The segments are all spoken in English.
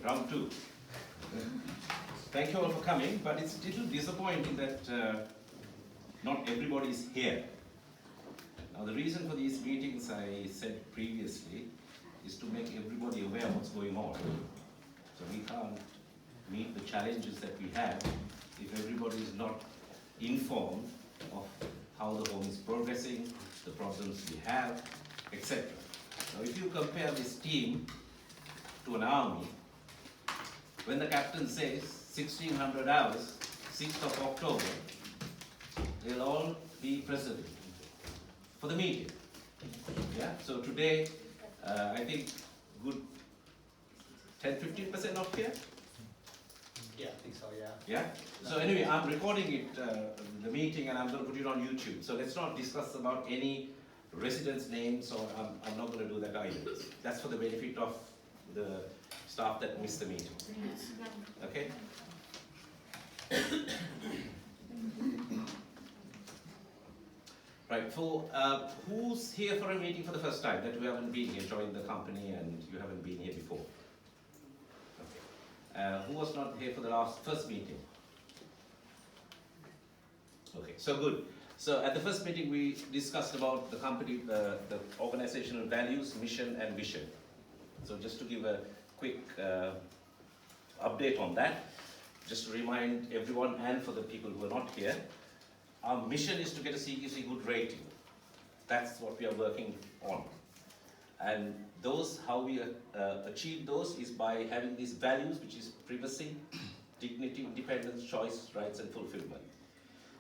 round two. Thank you all for coming, but it's a little disappointing that not everybody is here. Now the reason for these meetings, I said previously, is to make everybody aware of what's going on. So we can't meet the challenges that we have if everybody is not informed of how the home is progressing, the problems we have, etc. Now if you compare this team to an army, when the captain says 1600 hours, 6th of October, they'll all be present for the meeting. Yeah, so today, I think good 10-15% of here. Yeah, I think so, yeah. Yeah. So anyway, I'm recording it, the meeting, and I'm going to put it on YouTube. So let's not discuss about any residents' names, or I'm not going to do that either. That's for the benefit of the staff that missed the meeting. Okay. Right. For who's here for a meeting for the first time, that you haven't been here, joined the company, and you haven't been here before? Who was not here for the first meeting? Okay, so good. So at the first meeting we discussed about the company, the organizational values, mission and vision. So just to give a quick update on that, just to remind everyone and for the people who are not here, our mission is to get a CQC good rating. That's what we are working on. And those, how we achieve those is by having these values, which is privacy, dignity, independence, choice, rights and fulfillment.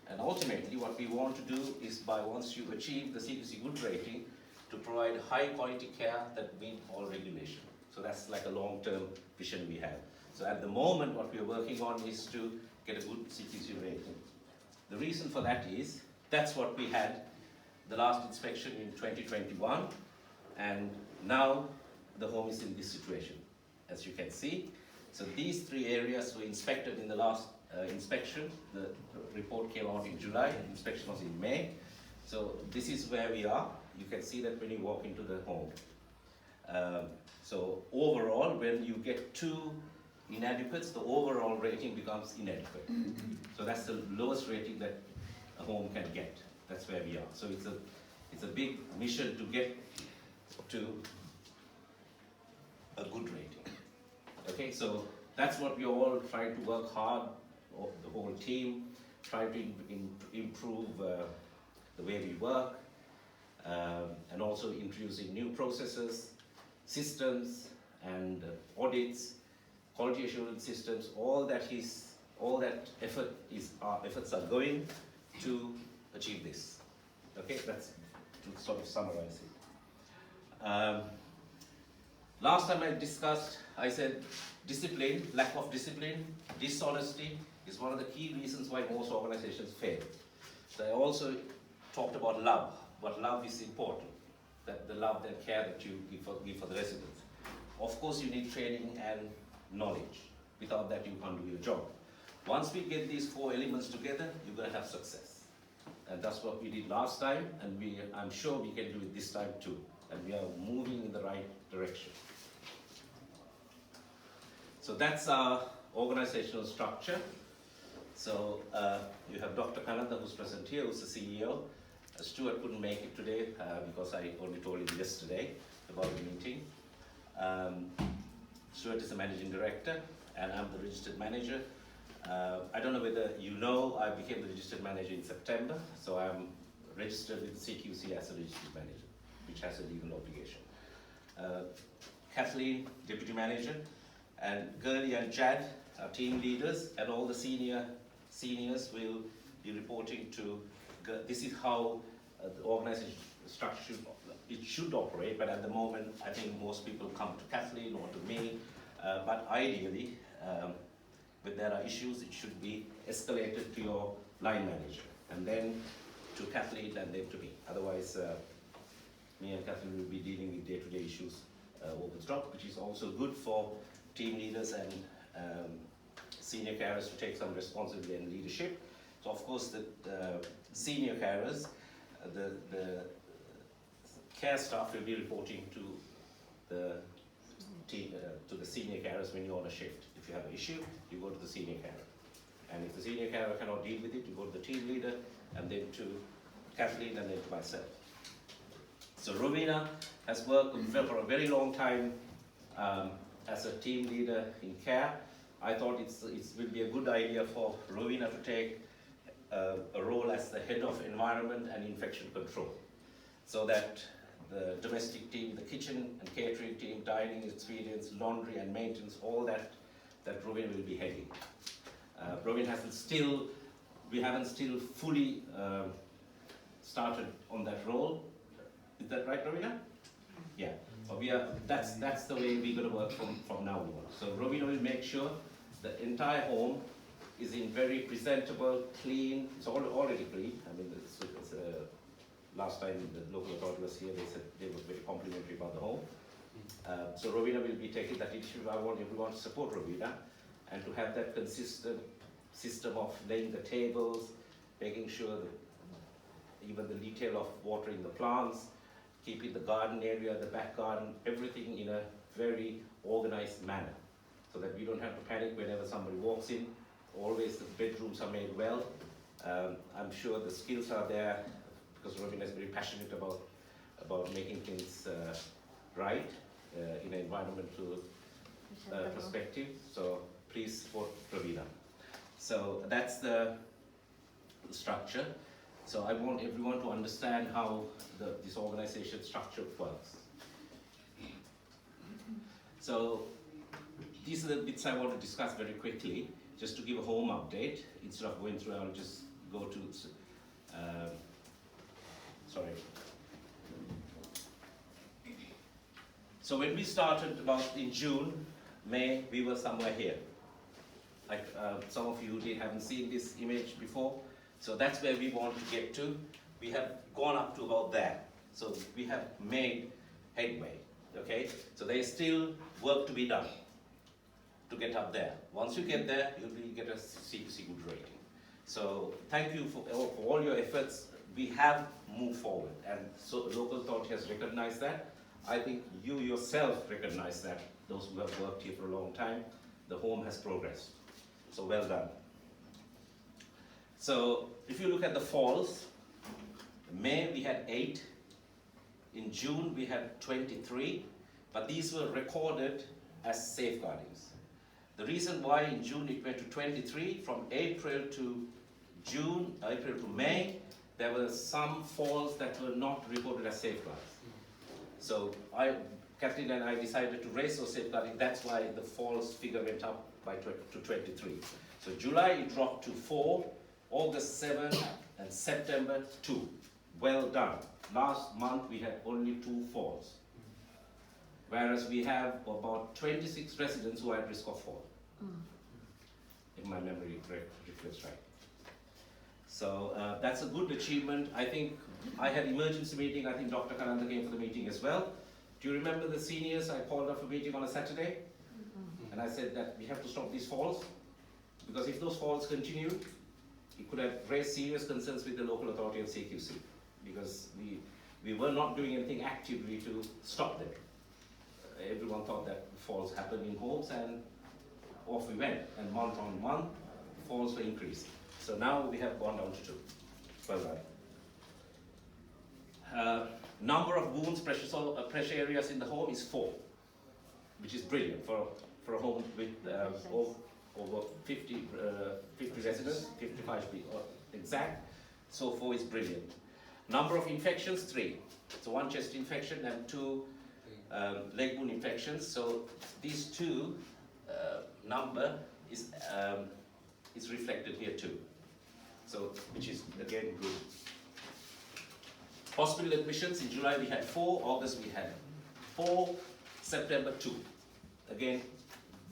And ultimately what we want to do is by once you achieve the CQC good rating, to provide high quality care that meet all regulation. So that's like a long-term vision we have. So at the moment what we are working on is to get a good CQC rating. The reason for that is, that's what we had the last inspection in 2021. And now the home is in this situation, as you can see. So these three areas were inspected in the last inspection. The report came out in July, and inspection was in May. So this is where we are. You can see that when you walk into the home. So overall, when you get 2 inadequates, the overall rating becomes inadequate. So that's the lowest rating that a home can get. That's where we are. So it's a big mission to get to a good rating. Okay, so that's what we are all trying to work hard, the whole team, trying to improve the way we work, and also introducing new processes, systems, and audits, quality assurance systems. All that efforts are going to achieve this. Okay, that's to sort of summarize it. Last time I said discipline, lack of discipline, dishonesty is one of the key reasons why most organizations fail. So I also talked about love, but love is important, that the love and care that you give for the residents. Of course you need training and knowledge. Without that you can't do your job. Once we get these 4 elements together, you're going to have success. And that's what we did last time, and I'm sure we can do it this time too. And we are moving in the right direction. So that's our organizational structure. So you have Dr. Kananda, who's present here, who's the CEO. Stuart couldn't make it today because I only told him yesterday about the meeting. Stuart is the managing director, and I'm the registered manager. I don't know whether you know, I became the registered manager in September, so I'm registered with CQC as a registered manager, which has a legal obligation. Kathleen, deputy manager, and Gurley and Jad are team leaders, and all the seniors will be reporting to. This is how the organization structure should operate, but at the moment I think most people come to Kathleen or to me, but ideally when there are issues it should be escalated to your line manager and then to Kathleen and then to me. Otherwise me and Kathleen will be dealing with day-to-day issues over the top, which is also good for team leaders and senior carers to take some responsibility and leadership. So of course the senior carers, the care staff will be reporting to the to the senior carers when you're on a shift. If you have an issue, you go to the senior carer. And if the senior carer cannot deal with it, you go to the team leader, and then to Kathleen, and then to myself. So Rowena has worked for a very long time as a team leader in care. I thought it will be a good idea for Rowena to take a role as the head of environment and infection control, so that the domestic team, the kitchen and catering team, dining experience, laundry and maintenance, all that Rowena will be heading. Rowena we haven't still fully started on that role. Is that right, Rowena? Yeah. So that's the way we're going to work from now on. So Rowena will make sure the entire home is in very presentable, clean. It's already clean. I mean, last time the local authority was here, they said they were very complimentary about the home. So Rowena will be taking that initiative. I want everyone to support Rowena and to have that consistent system of laying the tables, making sure that even the detail of watering the plants, keeping the garden area, the back garden, everything in a very organized manner, so that we don't have to panic whenever somebody walks in. Always the bedrooms are made well. I'm sure the skills are there because Rowena is very passionate about making things right in an environmental perspective. So please support Rowena. So that's the structure. So I want everyone to understand how this organization structure works. So these are the bits I want to discuss very quickly, just to give a home update. Instead of going through, I'll just go to, sorry. So when we started about in June, May, we were somewhere here. Like some of you haven't seen this image before. So that's where we want to get to. We have gone up to about there. So we have made headway, okay? So there's still work to be done to get up there. Once you get there, you'll get a CQC good rating. So thank you for all your efforts. We have moved forward, and so the local authority has recognized that. I think you yourself recognize that, those who have worked here for a long time. The home has progressed. So well done. So if you look at the falls, in May we had 8, in June we had 23, but these were recorded as safeguardings. The reason why in June it went to 23, from April to May, there were some falls that were not reported as safeguards. So Kathleen and I decided to raise those safeguarding. That's why the falls figure went up to 23. So July it dropped to 4, August 7, and September 2. Well done. Last month we had only 2 falls, whereas we have about 26 residents who are at risk of fall. If my memory reflects right. So that's a good achievement. I think I had emergency meeting. I think Dr. Kananda came for the meeting as well. Do you remember the seniors? I called up a meeting on a Saturday, and I said that we have to stop these falls, because if those falls continue, it could have raised serious concerns with the local authority and CQC, because we were not doing anything actively to stop them. Everyone thought that falls happened in homes, and off we went, and month on month, falls were increasing. So now we have gone down to 2. Well done. Number of wounds, pressure areas in the home is 4, which is brilliant for a home with over 50 residents, 55 people exact. So 4 is brilliant. Number of infections, 3. So 1 chest infection and 2 leg wound infections. So these 2 number is reflected here too. So which is again good. Hospital admissions, in July we had 4, August we had 4, September 2. Again,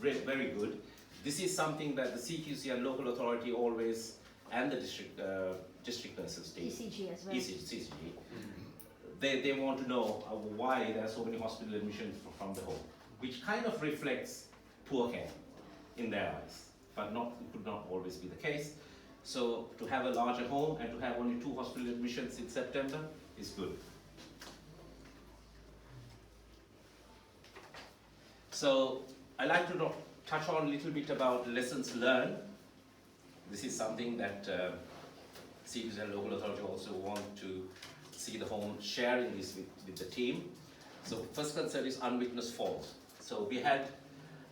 very good. This is something that the CQC and local authority always, and the district nurses team, ECG as well. CCG, they want to know why there are so many hospital admissions from the home, which kind of reflects poor care in their eyes, but it could not always be the case. So to have a larger home and to have only 2 hospital admissions in September is good. So I like to touch on a little bit about lessons learned. This is something that cities and local authority also want to see the home sharing this with the team. So first concern is unwitnessed falls. So we had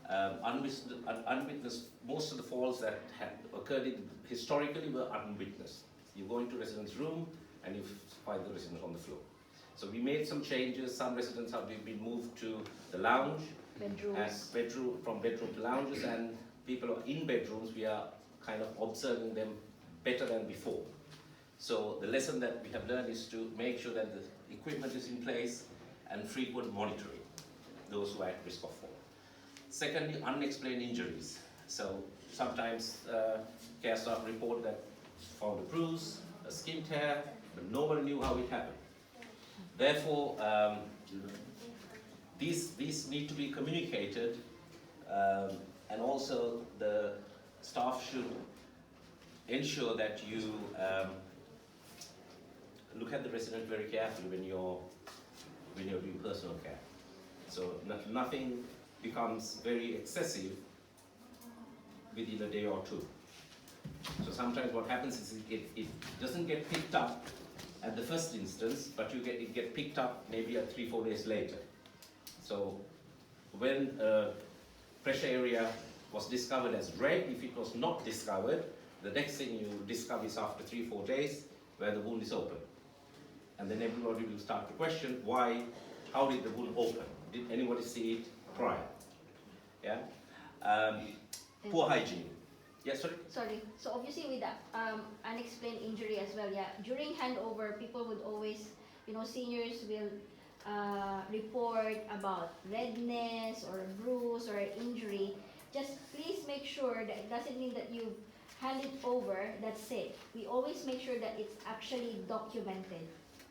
unwitnessed, most of the falls that had occurred historically were unwitnessed. You go into resident's room and you find the resident on the floor. So we made some changes. Some residents have been moved to the lounge, Bedrooms. from bedroom to lounges, and people are in bedrooms. We are kind of observing them better than before. So the lesson that we have learned is to make sure that the equipment is in place and frequent monitoring those who are at risk of fall. Secondly, unexplained injuries. So sometimes care staff report that found a bruise, a skin tear, but nobody knew how it happened. Therefore, these need to be communicated, and also the staff should ensure that you look at the resident very carefully when you're doing personal care. So nothing becomes very excessive within a day or two. So sometimes what happens is it doesn't get picked up at the first instance, but it get picked up maybe 3-4 days later. So when a pressure area was discovered as red, if it was not discovered, the next thing you discover is after 3-4 days where the wound is open. And then everybody will start to question how did the wound open? Did anybody see it prior? Yeah. Poor hygiene. Yes, sorry? Sorry. So obviously with that unexplained injury as well, yeah. During handover, people would always, seniors will report about redness or a bruise or an injury. Just please make sure that it doesn't mean that you hand it over, that's it. We always make sure that it's actually documented.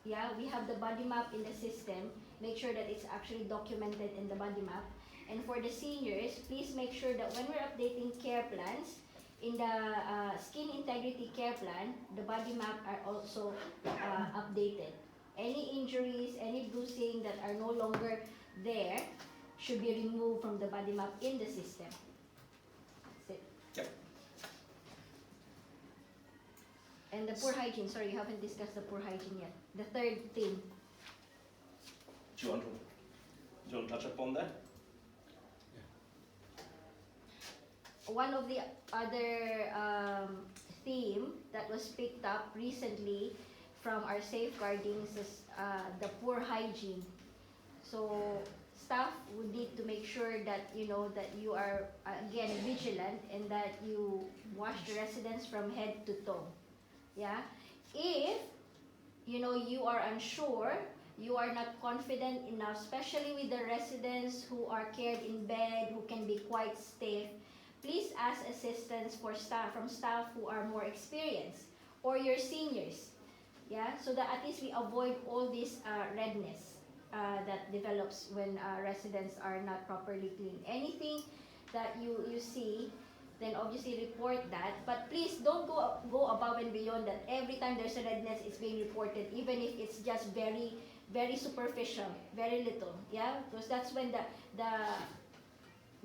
Yeah, we have the body map in the system. Make sure that it's actually documented in the body map. And for the seniors, please make sure that when we're updating care plans, in the skin integrity care plan, the body map are also updated. Any injuries, any bruising that are no longer there should be removed from the body map in the system. That's it. Yep. And the poor hygiene, sorry, you haven't discussed the poor hygiene yet. The third thing. Do you want to touch upon that? One of the other theme that was picked up recently from our safeguarding is the poor hygiene. So staff would need to make sure that that you are again vigilant and that you wash the residents from head to toe. Yeah, if you are unsure, you are not confident enough, especially with the residents who are cared in bed, who can be quite stiff. Please ask assistance from staff who are more experienced or your seniors, yeah, so that at least we avoid all this redness that develops when residents are not properly clean. Anything that you see, then obviously report that, but please don't go above and beyond that. Every time there's a redness, it's being reported, even if it's just very, very superficial, very little, yeah, because that's when the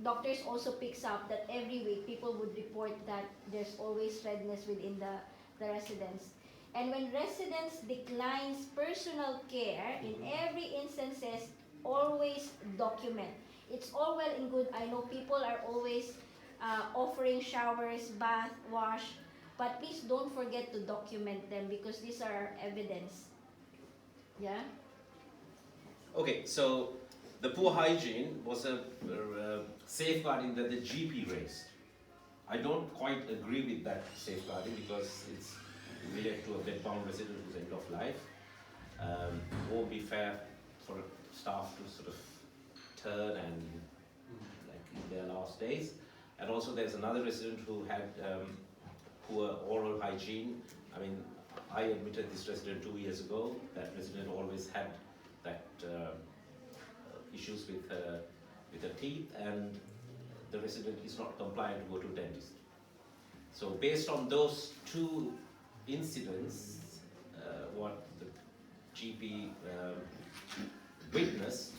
doctors also picks up that every week people would report that there's always redness within the residents. And when residents declines personal care, in every instances, always document. It's all well and good. I know people are always offering showers, bath, wash, but please don't forget to document them because these are evidence. Yeah? Okay, so the poor hygiene was a safeguarding that the GP raised. I don't quite agree with that safeguarding because it's related to a bed-bound resident who's end of life. It won't be fair for staff to sort of turn and like in their last days. And also there's another resident who had poor oral hygiene. I mean, I admitted this resident 2 years ago. That resident always had that issues with her teeth, and the resident is not compliant to go to dentist. So based on those two incidents, what the GP witnessed,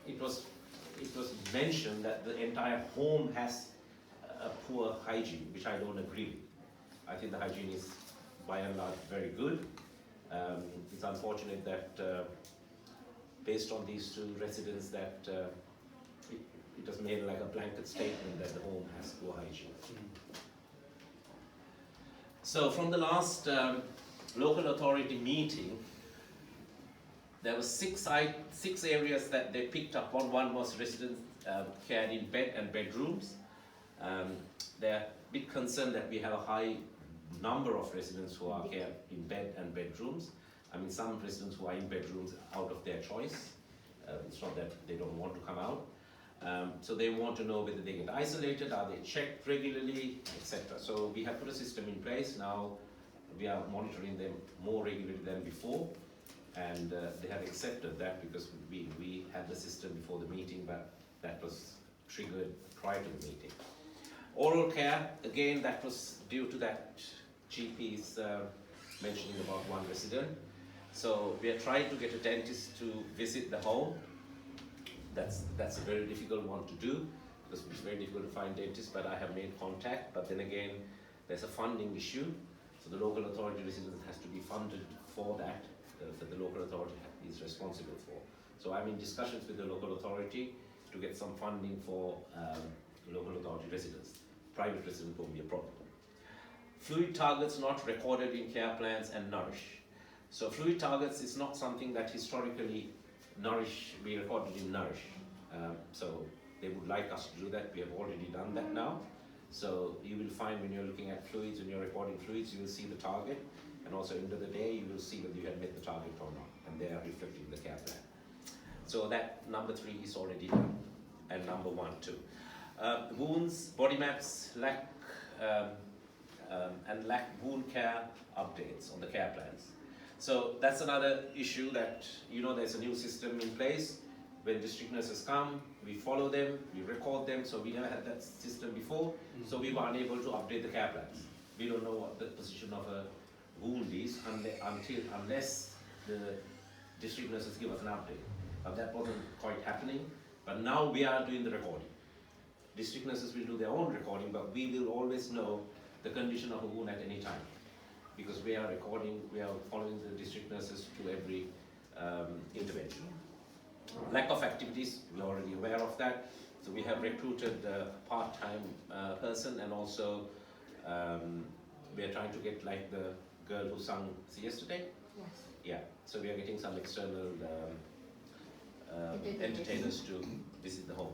it was mentioned that the entire home has a poor hygiene, which I don't agree with. I think the hygiene is by and large very good. It's unfortunate that based on these two residents that it was made like a blanket statement that the home has poor hygiene. So from the last local authority meeting, there were six areas that they picked up on. One was residents cared in bed and bedrooms. They're a bit concerned that we have a high number of residents who are cared in bed and bedrooms. I mean, some residents who are in bedrooms out of their choice. It's not that they don't want to come out. So they want to know whether they get isolated, are they checked regularly, etc. So we have put a system in place. Now we are monitoring them more regularly than before, and they have accepted that because we had the system before the meeting, but that was triggered prior to the meeting. Oral care, again, that was due to that GP's mentioning about one resident. So we are trying to get a dentist to visit the home. That's a very difficult one to do because it's very difficult to find dentists, but I have made contact. But then again, there's a funding issue. So the local authority residence has to be funded for that the local authority is responsible for. So I'm in discussions with the local authority to get some funding for local authority residents. Private residents won't be a problem. Fluid targets not recorded in care plans and Nourish. So fluid targets is not something that historically we recorded in Nourish. So they would like us to do that. We have already done that now. So you will find when you're looking at fluids, when you're recording fluids, you will see the target. And also end of the day, you will see whether you have met the target or not. And they are reflected in the care plan. So that number 3 is already done. And number 1 too. Wounds, body maps, lack wound care updates on the care plans. So that's another issue that, there's a new system in place. When district nurses come, we follow them, we record them, so we never had that system before, so we were unable to update the care plans. We don't know what the position of a wound is unless the district nurses give us an update. But that wasn't quite happening, but now we are doing the recording. District nurses will do their own recording, but we will always know the condition of a wound at any time. Because we are recording, we are following the district nurses to every intervention. Lack of activities, we're already aware of that. So we have recruited a part-time person, and also we are trying to get like the girl who sang yesterday. Yes. Yeah, so we are getting some external entertainers to visit the home.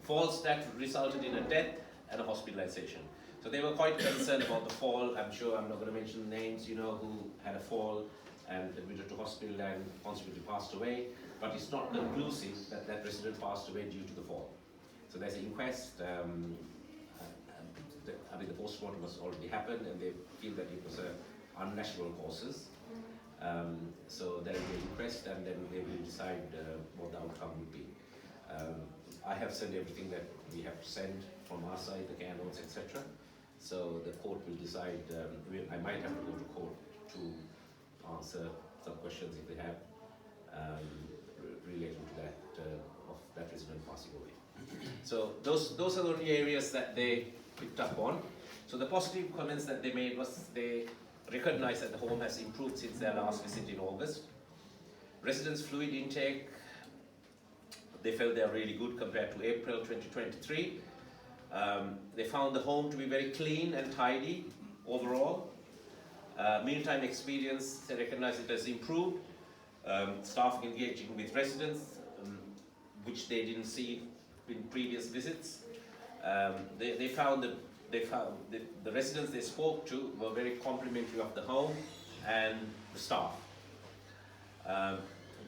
Falls that resulted in a death and a hospitalization. So they were quite concerned about the fall. I'm sure I'm not going to mention names, who had a fall and admitted to hospital and consequently passed away. But it's not conclusive that that resident passed away due to the fall. So there's an inquest. The post-mortem has already happened, and they feel that it was unnatural causes. So there will be an inquest, and then they will decide what the outcome would be. I have sent everything that we have to send from our side, the care notes, etc. So the court will decide. I might have to go to court to answer some questions if they have related to that of that resident passing away. So those are the only areas that they picked up on. So the positive comments that they made was they recognized that the home has improved since their last visit in August. Residents' fluid intake, they felt they are really good compared to April 2023. They found the home to be very clean and tidy overall. Mealtime experience, they recognize it has improved. Staff engaging with residents, which they didn't see in previous visits. They found the residents they spoke to were very complimentary of the home and the staff.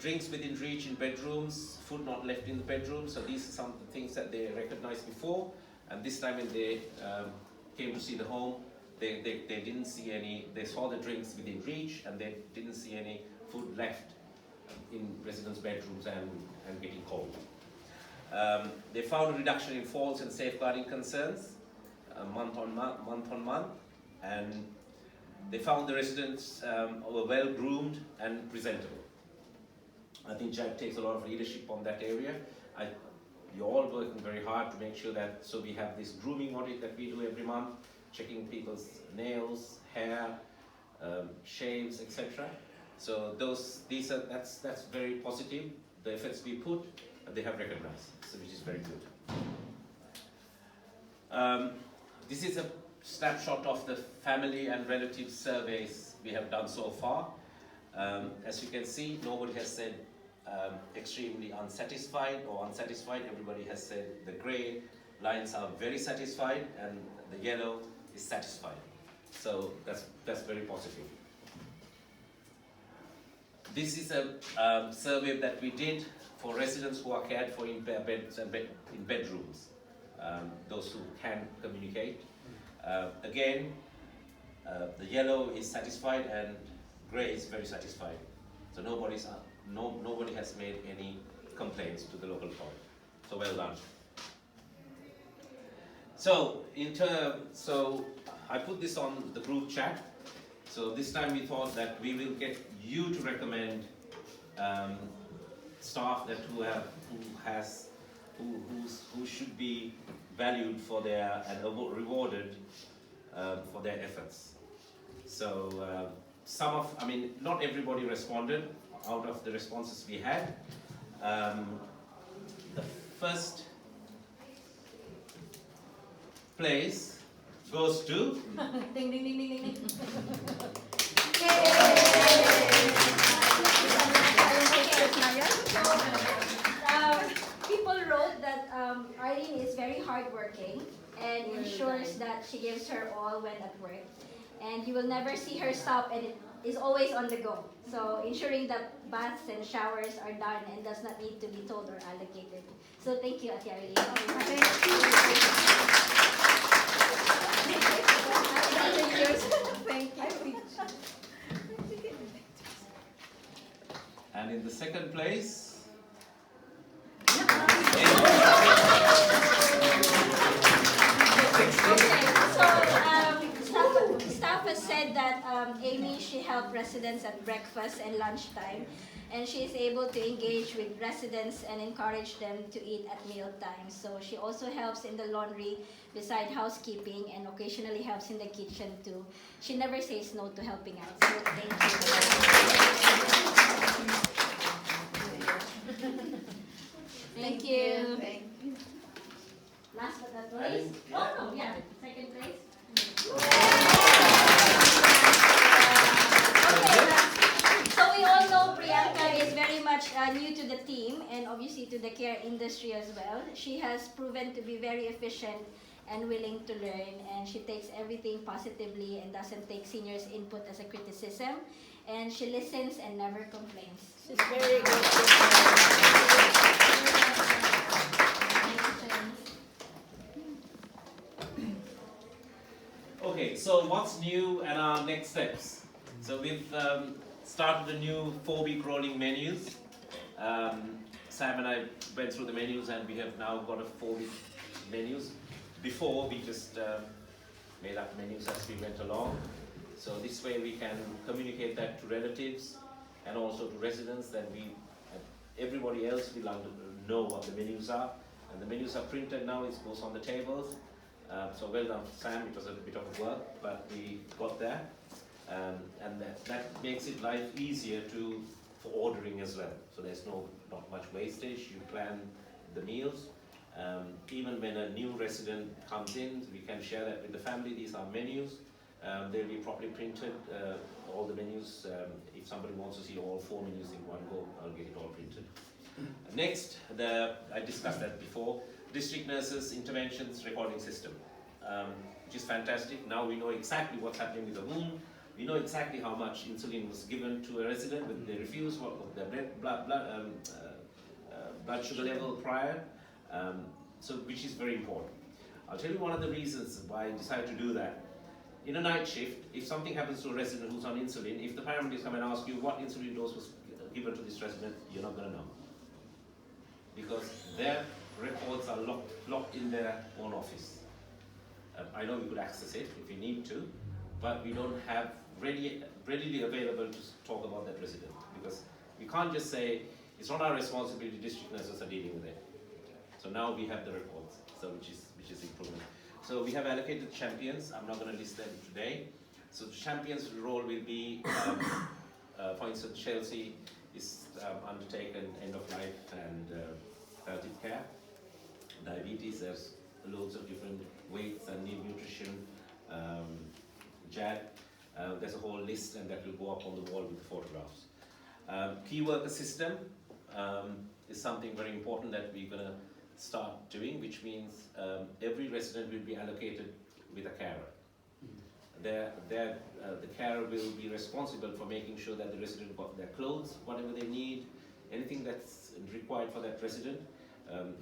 Drinks within reach in bedrooms, food not left in the bedrooms. So these are some of the things that they recognized before. And this time when they came to see the home, they didn't see any, they saw the drinks within reach, and they didn't see any food left in residents' bedrooms and getting cold. They found a reduction in falls and safeguarding concerns month on month, and they found the residents were well groomed and presentable. I think JAG takes a lot of leadership on that area. You're all working very hard to make sure that, so we have this grooming audit that we do every month, checking people's nails, hair, shaves, etc. So that's very positive. The efforts we put, they have recognized, so which is very good. This is a snapshot of the family and relative surveys we have done so far. As you can see, nobody has said extremely unsatisfied or unsatisfied. Everybody has said the grey lines are very satisfied and the yellow is satisfied. So that's very positive. This is a survey that we did for residents who are cared for in beds and in bedrooms, those who can communicate. Again, the yellow is satisfied and grey is very satisfied. So nobody has made any complaints to the local authority. So well done. So I put this on the group chat. So this time we thought that we will get you to recommend staff that who should be valued for their and rewarded for their efforts. So not everybody responded out of the responses we had. The first place goes to Ding, ding, ding, ding, ding, ding. People wrote that Arlene is very hardworking and ensures that she gives her all when at work. And you will never see her stop, and it is always on the go. So ensuring that baths and showers are done and does not need to be told or allocated. So thank you, Ate Arlene. Thank you. and in the second place. Staff has said that Amy, she helped residents at breakfast and lunchtime, and she is able to engage with residents and encourage them to eat at meal times. So she also helps in the laundry beside housekeeping and occasionally helps in the kitchen too. She never says no to helping out. So thank you. Thank you. Last but not least. Second place. So we all know Priyanka is very much new to the team and obviously to the care industry as well. She has proven to be very efficient and willing to learn, and she takes everything positively and doesn't take seniors' input as a criticism, and she listens and never complains. She's very good. Okay, so what's new and our next steps? So we've started a new 4-week rolling menus. Sam and I went through the menus and we have now got a 4-week menus. Before we just made up menus as we went along. So this way we can communicate that to relatives and also to residents, that everybody else will know what the menus are. And the menus are printed now, it goes on the tables. So well done, Sam, it was a bit of work, but we got there. And that makes it life easier for ordering as well. So there's not much wastage, you plan the meals. Even when a new resident comes in, we can share that with the family. These are menus. They'll be properly printed, all the menus. If somebody wants to see all 4 menus in one go, I'll get it all printed. Next, I discussed that before, district nurses interventions recording system, which is fantastic. Now we know exactly what's happening with the wound. We know exactly how much insulin was given to a resident when they refused, what was their blood sugar level prior. So which is very important. I'll tell you one of the reasons why I decided to do that. In a night shift, if something happens to a resident who's on insulin, if the paramedics come and ask you what insulin dose was given to this resident, you're not going to know. Because their records are locked in their own office. I know we could access it if we need to, but we don't have readily available to talk about that resident. Because we can't just say, It's not our responsibility, district nurses are dealing with it. So now we have the reports, so which is improvement. So we have allocated champions. I'm not going to list them today. So the champions' role will be, for instance, Chelsea is undertaken end of life and palliative care. Diabetes, there's loads of different weights and need nutrition. JAD, there's a whole list, and that will go up on the wall with the photographs. Key worker system is something very important that we're going to start doing, which means every resident will be allocated with a carer. The carer will be responsible for making sure that the resident got their clothes, whatever they need, anything that's required for that resident.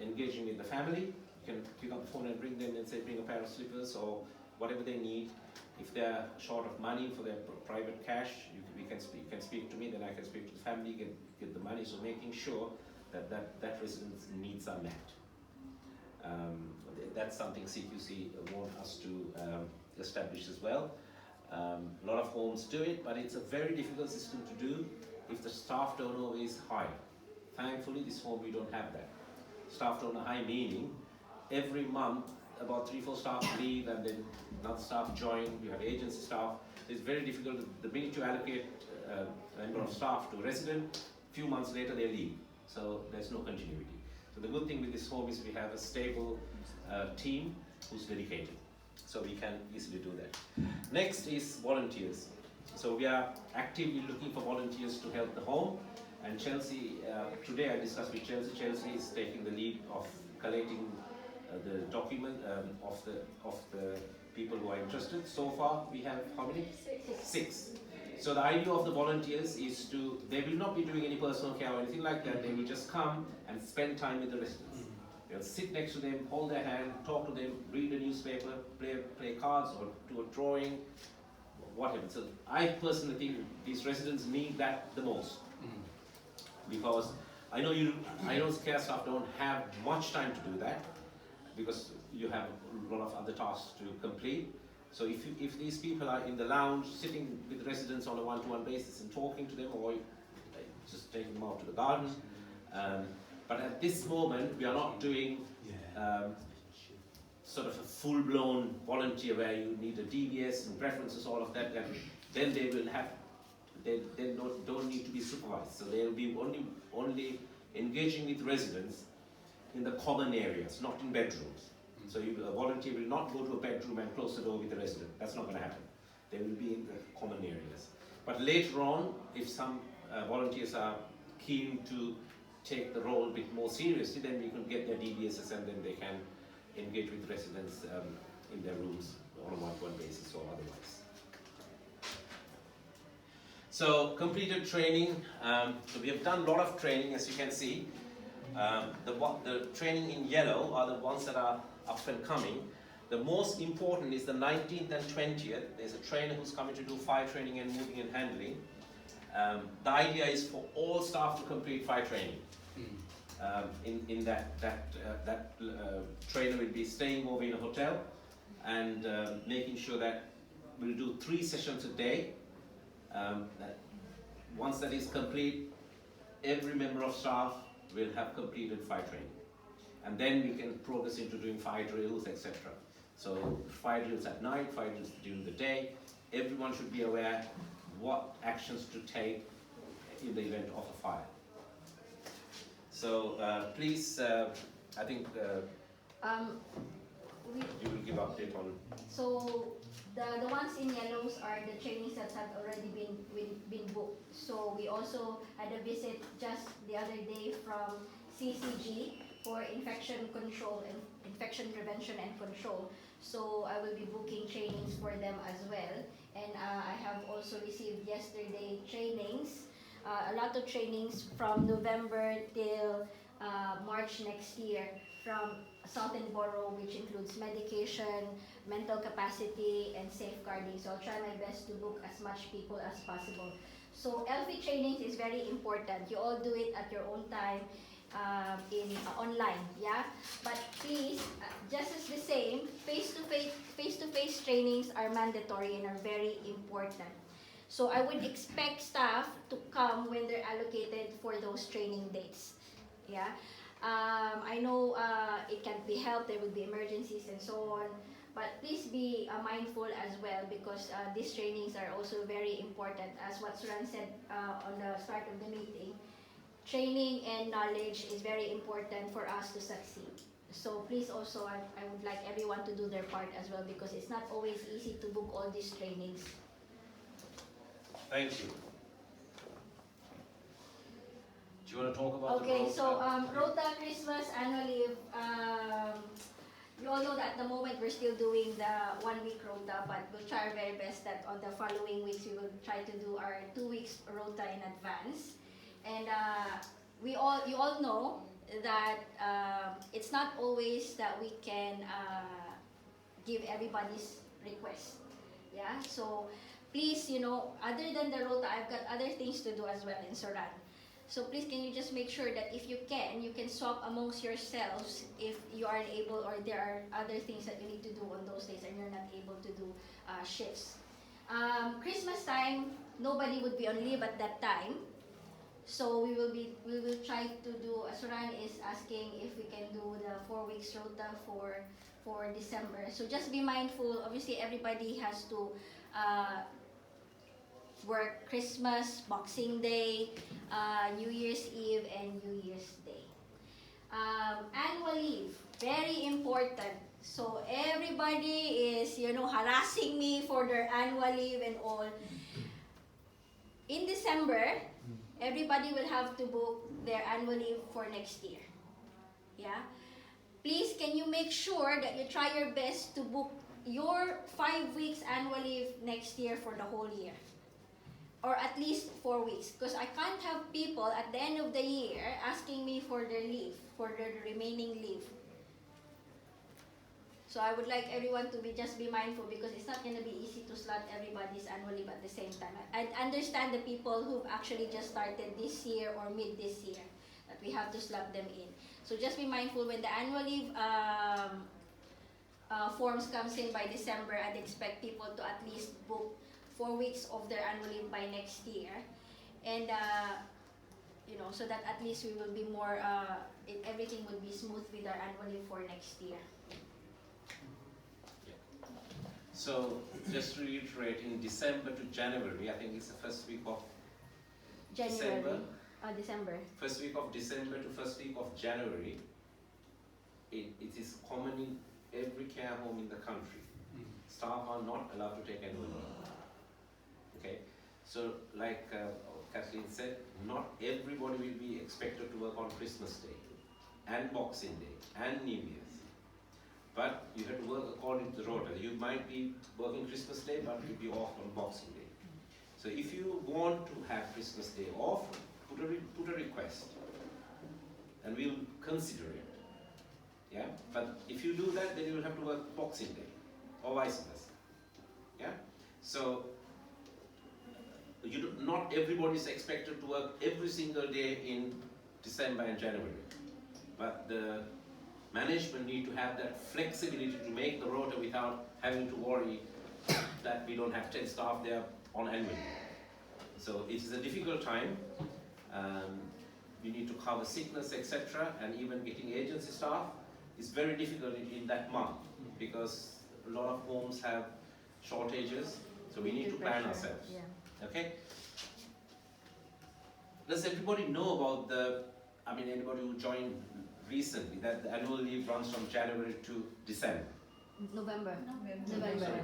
Engaging with the family, you can pick up the phone and ring them and say bring a pair of slippers or whatever they need. If they're short of money for their private cash, you can speak to me, then I can speak to the family, get the money. So making sure that resident's needs are met. That's something CQC want us to establish as well. A lot of homes do it, but it's a very difficult system to do if the staff turnover is high. Thankfully, this home we don't have that. Staff turnover high meaning every month about 3-4 staff leave and then another staff join. You have agency staff. So it's very difficult. The minute you allocate a member of staff to a resident, few months later they leave. So there's no continuity. So the good thing with this home is we have a stable team who's dedicated. So we can easily do that. Next is volunteers. So we are actively looking for volunteers to help the home. And Chelsea, today I discussed with Chelsea. Chelsea is taking the lead of collating the document of the people who are interested. So far we have how many? 6. So the idea of the volunteers is they will not be doing any personal care or anything like that. They will just come and spend time with the residents. They'll sit next to them, hold their hand, talk to them, read a newspaper, play cards or do a drawing, whatever. So I personally think these residents need that the most. Because I know care staff don't have much time to do that because you have a lot of other tasks to complete. So if these people are in the lounge sitting with residents on a one-to-one basis and talking to them, or just taking them out to the garden, but at this moment we are not doing sort of a full-blown volunteer where you need a DBS and preferences, all of that. Then they will have. They don't need to be supervised, so they'll be only engaging with residents in the common areas, not in bedrooms. So a volunteer will not go to a bedroom and close the door with the resident. That's not going to happen. They will be in the common areas. But later on, if some volunteers are keen to take the role a bit more seriously, then we can get their DBSs and then they can engage with residents in their rooms on a one-to-one basis or otherwise. So completed training, so we have done a lot of training, as you can see. The training in yellow are the ones that are up and coming. The most important is the 19th and 20th. There's a trainer who's coming to do fire training and moving and handling. The idea is for all staff to complete fire training. In that trainer will be staying over in a hotel and making sure that we'll do 3 sessions a day. Once that is complete, every member of staff will have completed fire training. And then we can progress into doing fire drills, etc. So fire drills at night, fire drills during the day. Everyone should be aware what actions to take in the event of a fire. So please, I think you will give update on. So the ones in yellows are the trainings that have already been booked. So we also had a visit just the other day from CCG for infection control and infection prevention and control. So I will be booking trainings for them as well. And I have also received yesterday trainings, a lot of trainings from November till March next year from Southern Borough, which includes medication, mental capacity, and safeguarding. So I'll try my best to book as much people as possible. So LV trainings is very important. You all do it at your own time online, yeah? But please, just as the same, face-to-face trainings are mandatory and are very important. So I would expect staff to come come when they're allocated for those training dates. Yeah. I know it can't be helped, there will be emergencies and so on, but please be mindful as well, because these trainings are also very important. As what Suran said on the start of the meeting, training and knowledge is very important for us to succeed. So please also, I would like everyone to do their part as well, because it's not always easy to book all these trainings. Thank you. Do you want to talk about Okay, the so Rota Christmas annual leave. You all know that at the moment we're still doing the 1 week Rota, but we'll try our very best that on the following weeks we will try to do our 2 weeks Rota in advance. And you all know that it's not always that we can give everybody's request. Yeah, so please, other than the Rota, I've got other things to do as well in Soran. So please, can you just make sure that if you can swap amongst yourselves if you aren't able, or there are other things that you need to do on those days and you're not able to do shifts. Christmas time, nobody would be on leave at that time. So we will try to do, Suran is asking if we can do the 4 weeks Rota for December. So just be mindful, obviously everybody has to work Christmas, Boxing Day, New Year's Eve, and New Year's Day. Annual leave, very important. So everybody is, harassing me for their annual leave and all. In December, everybody will have to book their annual leave for next year. Yeah? Please, can you make sure that you try your best to book your 5 weeks annual leave next year for the whole year? Or at least 4 weeks, because I can't have people at the end of the year asking me for their leave, for their remaining leave. So I would like everyone to just be mindful, because it's not going to be easy to slot everybody's annual leave at the same time. I understand the people who've actually just started this year or mid this year, that we have to slot them in. So just be mindful when the annual leave forms comes in by December. I'd expect people to at least book 4 weeks of their annual leave by next year, and so that at least we will be more, everything will be smooth with our annual leave for next year. So just to reiterate, in December to January, I think it's the first week of January. December. December. First week of December to first week of January, it is common in every care home in the country. Staff are not allowed to take annual leave. Okay, so like Kathleen said, not everybody will be expected to work on Christmas Day and Boxing Day and New Year's. But you have to work according to the rota. You might be working Christmas Day, but you'll be off on Boxing Day. So if you want to have Christmas Day off, put a request, and we'll consider it. Yeah. But if you do that, then you will have to work Boxing Day, or vice versa. Yeah. So not everybody is expected to work every single day in December and January, but the management need to have that flexibility to make the rota without having to worry that we don't have 10 staff there on annual leave. So it is a difficult time. We need to cover sickness, etc., and even getting agency staff is very difficult in that month, because a lot of homes have shortages, so we need to plan ourselves. Yeah. Okay? Does everybody know about anybody who joined recently, that the annual leave runs from January to December? November. Sorry.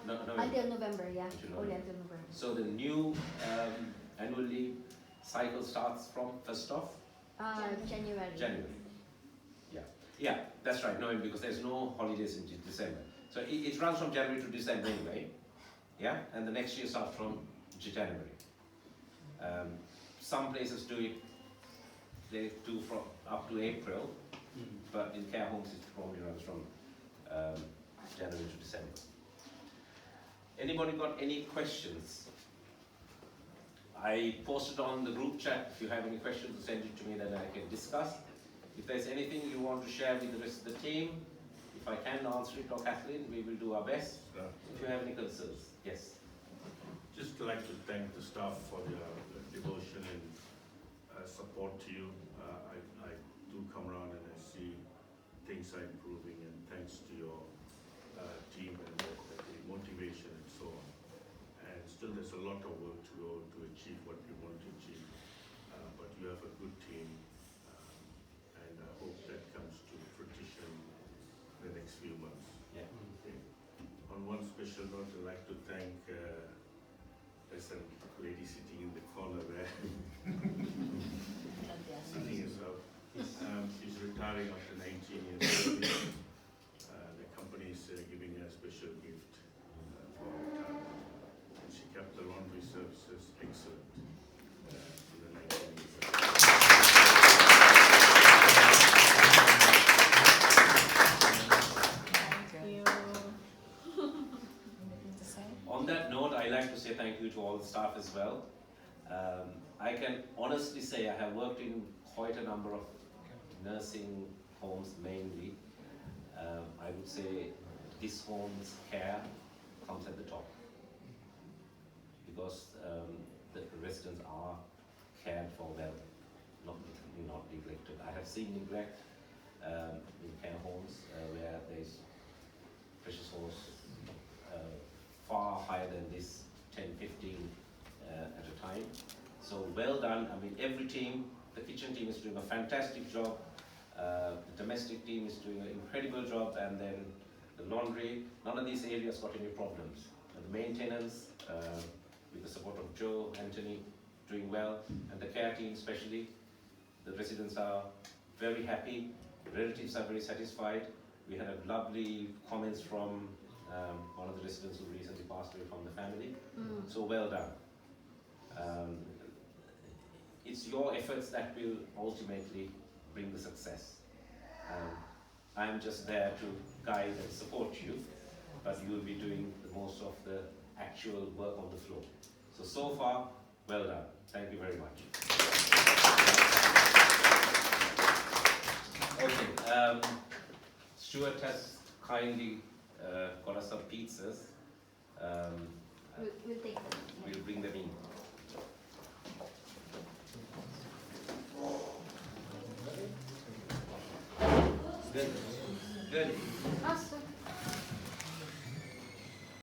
No, Until November, yeah. Until Only November. until November. So the new annual leave cycle starts from 1st of January. January. Yeah, that's right. No, because there's no holidays in December. So it runs from January to December anyway. Yeah, and the next year starts from January. Some places do it, they do from up to April, but in care homes it probably runs from January to December. Anybody got any questions? I posted on the group chat. If you have any questions, send it to me, then I can discuss. If there's anything you want to share with the rest of the team, if I can answer it, or Kathleen, we will do our best. If you have any concerns, yes. Just like to thank the staff for their support to you. I do come around and I see things are improving, and thanks to your team and the motivation and so on. And still there's a lot of work to go to achieve what we want to achieve. But you have a good team, and I hope that comes to fruition in the next few months. Yeah. Okay. On one special note, I'd like to thank there's a lady sitting in the corner there. Sitting herself. She's retiring after 19 years. The company is giving her a special gift for retirement. And she kept the laundry services excellent in the 19 years. On that note, I like to say thank you to all the staff as well. I can honestly say I have worked in quite a number of nursing homes mainly. I would say this home's care comes at the top because the residents are cared for well, not neglected. I have seen neglect in care homes where there's precious souls far higher than this 10, 15 at a time. So well done. I mean, every team, the kitchen team is doing a fantastic job. The domestic team is doing an incredible job, and then the laundry. None of these areas got any problems. And the maintenance, with the support of Joe, Anthony, doing well, and the care team especially. The residents are very happy. Relatives are very satisfied. We had a lovely comments from one of the residents who recently passed away from the family. So well done. It's your efforts that will ultimately bring the success. I'm just there to guide and support you, but you will be doing the most of the actual work on the floor. So far, well done. Thank you very much. Okay, Stuart has kindly got us some pizzas. We'll take them. We'll bring them in. Good. Good. Us